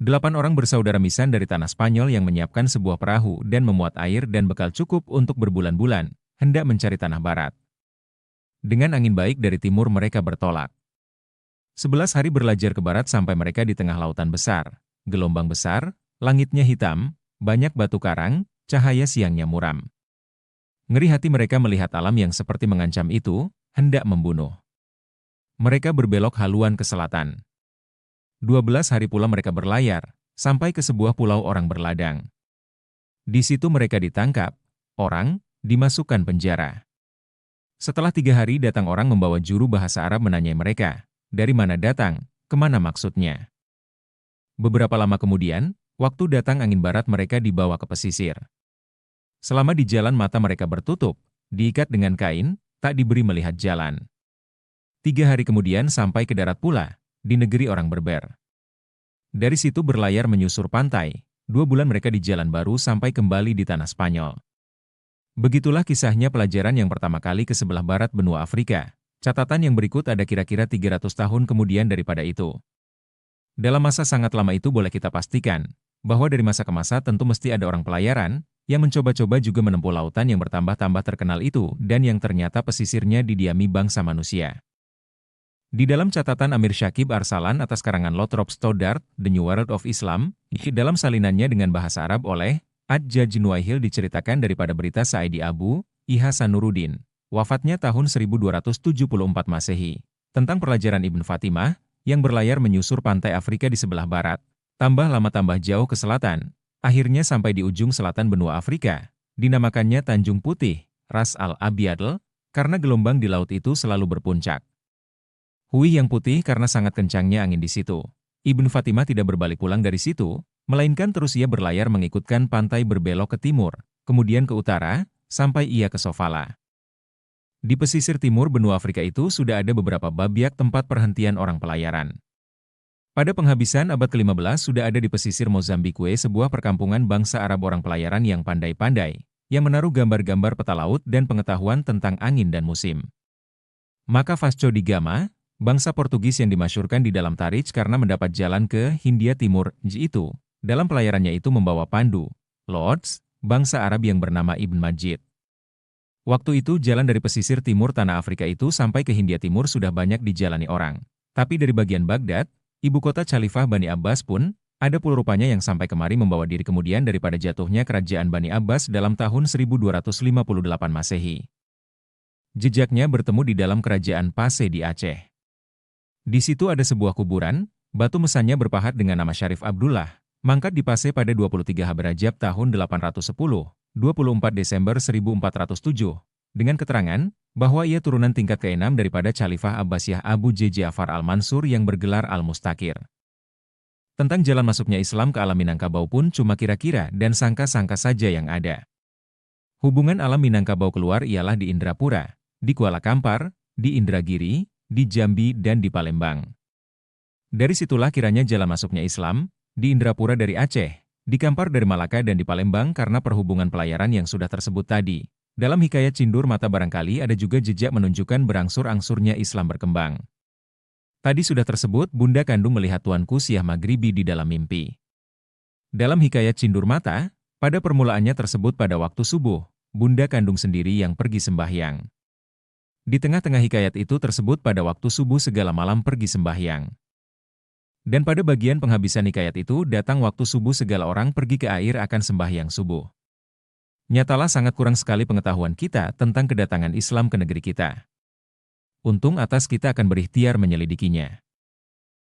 Delapan orang bersaudara Misan dari tanah Spanyol yang menyiapkan sebuah perahu dan memuat air dan bekal cukup untuk berbulan-bulan, hendak mencari tanah barat. Dengan angin baik dari timur mereka bertolak. 11 hari berlajar ke barat sampai mereka di tengah lautan besar. Gelombang besar, langitnya hitam, banyak batu karang, cahaya siangnya muram. Ngeri hati mereka melihat alam yang seperti mengancam itu, hendak membunuh. Mereka berbelok haluan ke selatan. 12 hari pula mereka berlayar, sampai ke sebuah pulau orang berladang. Di situ mereka ditangkap, orang, dimasukkan penjara. Setelah 3 hari datang orang membawa juru bahasa Arab menanyai mereka, dari mana datang, kemana maksudnya. Beberapa lama kemudian, waktu datang angin barat mereka dibawa ke pesisir. Selama di jalan mata mereka bertutup, diikat dengan kain, tak diberi melihat jalan. 3 hari kemudian sampai ke darat pula, di negeri orang Berber. Dari situ berlayar menyusur pantai, 2 bulan mereka di jalan baru sampai kembali di tanah Spanyol. Begitulah kisahnya pelajaran yang pertama kali ke sebelah barat benua Afrika. Catatan yang berikut ada kira-kira 300 tahun kemudian daripada itu. Dalam masa sangat lama itu boleh kita pastikan, bahwa dari masa ke masa tentu mesti ada orang pelayaran, yang mencoba-coba juga menempuh lautan yang bertambah-tambah terkenal itu dan yang ternyata pesisirnya didiami bangsa manusia. Di dalam catatan Amir Syakib Arsalan atas karangan Lothrop Stoddard, The New World of Islam, dalam salinannya dengan bahasa Arab oleh Ad-Jaj Nuaihil diceritakan daripada berita Saidi Abu Iha Sanuruddin, wafatnya tahun 1274 Masehi, tentang pelajaran Ibn Fatimah, yang berlayar menyusur pantai Afrika di sebelah barat, tambah lama tambah jauh ke selatan, akhirnya sampai di ujung selatan benua Afrika, dinamakannya Tanjung Putih, Ras al-Abyadl, karena gelombang di laut itu selalu berpuncak. Hui yang putih karena sangat kencangnya angin di situ. Ibn Fatimah tidak berbalik pulang dari situ, melainkan terus ia berlayar mengikutkan pantai berbelok ke timur, kemudian ke utara, sampai ia ke Sofala. Di pesisir timur benua Afrika itu sudah ada beberapa babyak tempat perhentian orang pelayaran. Pada penghabisan abad ke-15 sudah ada di pesisir Mozambique sebuah perkampungan bangsa Arab orang pelayaran yang pandai-pandai, yang menaruh gambar-gambar peta laut dan pengetahuan tentang angin dan musim. Maka Vasco da Gama, bangsa Portugis yang dimasyhurkan di dalam Tarikh karena mendapat jalan ke Hindia Timur, itu, dalam pelayarannya itu membawa pandu, Lords, bangsa Arab yang bernama Ibn Majid. Waktu itu jalan dari pesisir timur tanah Afrika itu sampai ke Hindia Timur sudah banyak dijalani orang. Tapi dari bagian Baghdad, ibu kota Khalifah Bani Abbas pun, ada pula rupanya yang sampai kemari membawa diri kemudian daripada jatuhnya kerajaan Bani Abbas dalam tahun 1258 Masehi. Jejaknya bertemu di dalam kerajaan Pase di Aceh. Di situ ada sebuah kuburan, batu mesannya berpahat dengan nama Syarif Abdullah, mangkat di Pase pada 23 Haberajab tahun 810, 24 Desember 1407, dengan keterangan bahwa ia turunan tingkat ke-6 daripada Khalifah Abbasiyah Abu Ja'far al-Mansur yang bergelar Al-Mustakir. Tentang jalan masuknya Islam ke alam Minangkabau pun cuma kira-kira dan sangka-sangka saja yang ada. Hubungan alam Minangkabau keluar ialah di Indrapura, di Kuala Kampar, di Indragiri, di Jambi dan di Palembang. Dari situlah kiranya jalan masuknya Islam, di Indrapura dari Aceh, di Kampar dari Malaka dan di Palembang karena perhubungan pelayaran yang sudah tersebut tadi. Dalam hikayat Cindur Mata barangkali ada juga jejak menunjukkan berangsur-angsurnya Islam berkembang. Tadi sudah tersebut Bunda Kandung melihat Tuanku Siah Maghribi di dalam mimpi. Dalam hikayat Cindur Mata, pada permulaannya tersebut pada waktu subuh, Bunda Kandung sendiri yang pergi sembahyang. Di tengah-tengah hikayat itu tersebut pada waktu subuh segala malam pergi sembahyang. Dan pada bagian penghabisan hikayat itu datang waktu subuh segala orang pergi ke air akan sembahyang subuh. Nyatalah sangat kurang sekali pengetahuan kita tentang kedatangan Islam ke negeri kita. Untung atas kita akan berikhtiar menyelidikinya.